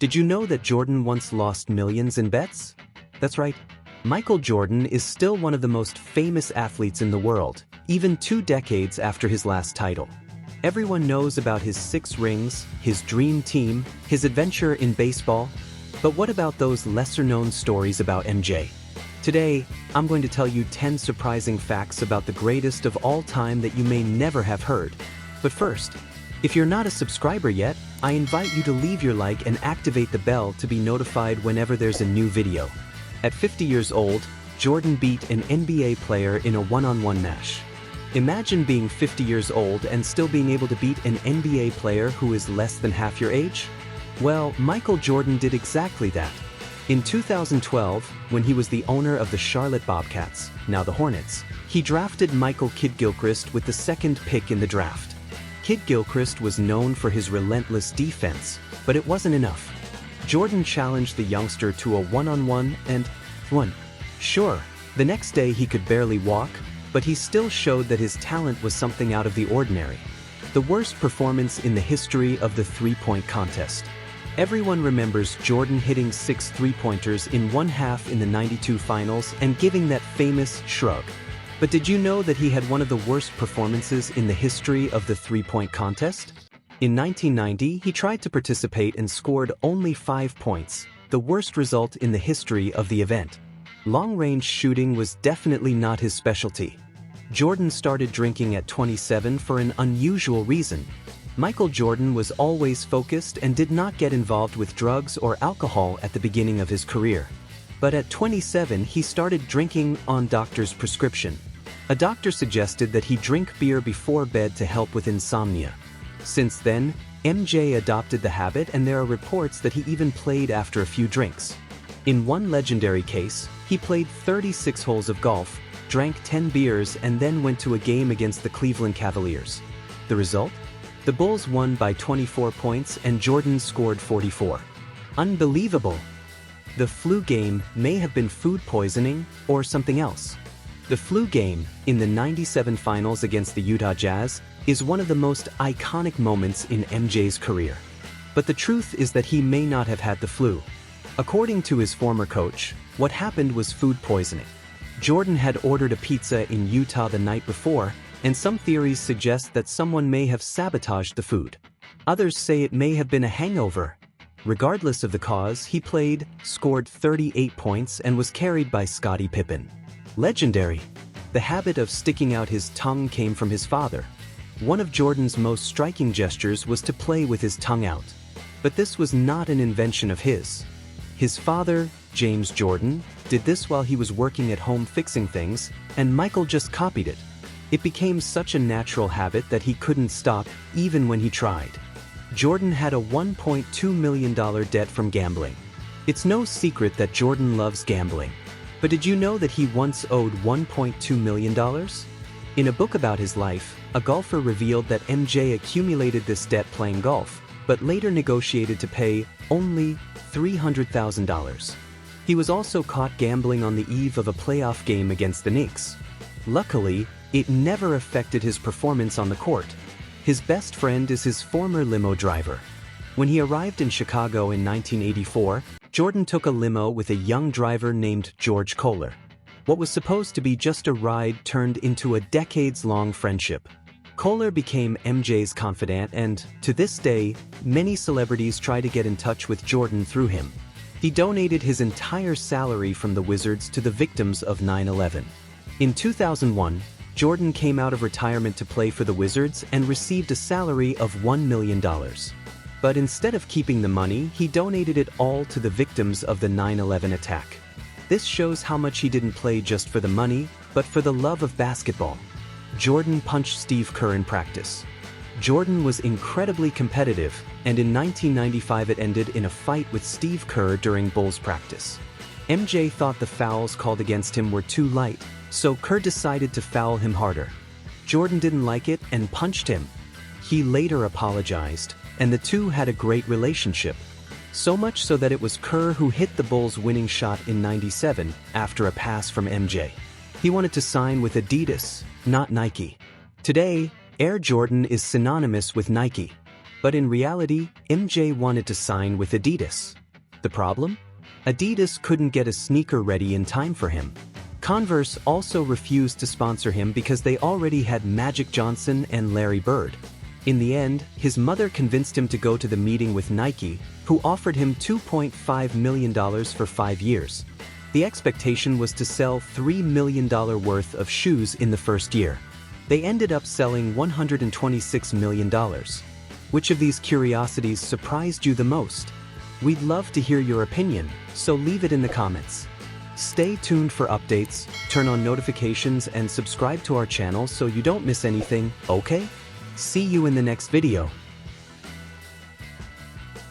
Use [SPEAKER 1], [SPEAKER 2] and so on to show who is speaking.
[SPEAKER 1] Did you know that Jordan once lost millions in bets? That's right. Michael Jordan is still one of the most famous athletes in the world, even 2 decades after his last title. Everyone knows about his 6 rings, his dream team, his adventure in baseball. But what about those lesser-known stories about MJ? Today, I'm going to tell you 10 surprising facts about the greatest of all time that you may never have heard. But first, if you're not a subscriber yet, I invite you to leave your like and activate the bell to be notified whenever there's a new video. At 50 years old, Jordan beat an NBA player in a one-on-one match. Imagine being 50 years old and still being able to beat an NBA player who is less than half your age? Well, Michael Jordan did exactly that. In 2012, when he was the owner of the Charlotte Bobcats, now the Hornets, he drafted Michael Kidd-Gilchrist with the 2nd pick in the draft. Kidd-Gilchrist was known for his relentless defense, but it wasn't enough. Jordan challenged the youngster to a one-on-one and won. Sure, the next day he could barely walk, but he still showed that his talent was something out of the ordinary. The worst performance in the history of the three-point contest. Everyone remembers Jordan hitting 6 three-pointers in one half in the '92 finals and giving that famous shrug. But did you know that he had one of the worst performances in the history of the three-point contest? In 1990, he tried to participate and scored only 5 points, the worst result in the history of the event. Long-range shooting was definitely not his specialty. Jordan started drinking at 27 for an unusual reason. Michael Jordan was always focused and did not get involved with drugs or alcohol at the beginning of his career. But at 27, he started drinking on doctor's prescription. A doctor suggested that he drink beer before bed to help with insomnia. Since then, MJ adopted the habit, and there are reports that he even played after a few drinks. In one legendary case, he played 36 holes of golf, drank 10 beers, and then went to a game against the Cleveland Cavaliers. The result? The Bulls won by 24 points and Jordan scored 44. Unbelievable! The flu game may have been food poisoning or something else. The flu game, in the '97 finals against the Utah Jazz, is one of the most iconic moments in MJ's career. But the truth is that he may not have had the flu. According to his former coach, what happened was food poisoning. Jordan had ordered a pizza in Utah the night before, and some theories suggest that someone may have sabotaged the food. Others say it may have been a hangover. Regardless of the cause, he played, scored 38 points, and was carried by Scottie Pippen. Legendary. The habit of sticking out his tongue came from his father. One of Jordan's most striking gestures was to play with his tongue out. But this was not an invention of his. His father, James Jordan, did this while he was working at home fixing things, and Michael just copied it. It became such a natural habit that he couldn't stop, even when he tried. Jordan had a $1.2 million debt from gambling. It's no secret that Jordan loves gambling. But did you know that he once owed $1.2 million? In a book about his life, a golfer revealed that MJ accumulated this debt playing golf, but later negotiated to pay only $300,000. He was also caught gambling on the eve of a playoff game against the Knicks. Luckily, it never affected his performance on the court. His best friend is his former limo driver. When he arrived in Chicago in 1984, Jordan took a limo with a young driver named George Kohler. What was supposed to be just a ride turned into a decades-long friendship. Kohler became MJ's confidant, and, to this day, many celebrities try to get in touch with Jordan through him. He donated his entire salary from the Wizards to the victims of 9/11. In 2001, Jordan came out of retirement to play for the Wizards and received a salary of $1 million. But instead of keeping the money, he donated it all to the victims of the 9/11 attack. This shows how much he didn't play just for the money, but for the love of basketball. Jordan punched Steve Kerr in practice. Jordan was incredibly competitive, and in 1995 it ended in a fight with Steve Kerr during Bulls practice. MJ thought the fouls called against him were too light, so Kerr decided to foul him harder. Jordan didn't like it and punched him. He later apologized, and the two had a great relationship. So much so that it was Kerr who hit the Bulls' winning shot in '97 after a pass from MJ. He wanted to sign with Adidas, not Nike. Today, Air Jordan is synonymous with Nike. But in reality, MJ wanted to sign with Adidas. The problem? Adidas couldn't get a sneaker ready in time for him. Converse also refused to sponsor him because they already had Magic Johnson and Larry Bird. In the end, his mother convinced him to go to the meeting with Nike, who offered him $2.5 million for 5 years. The expectation was to sell $3 million worth of shoes in the first year. They ended up selling $126 million. Which of these curiosities surprised you the most? We'd love to hear your opinion, so leave it in the comments. Stay tuned for updates, turn on notifications, and subscribe to our channel so you don't miss anything, okay? See you in the next video.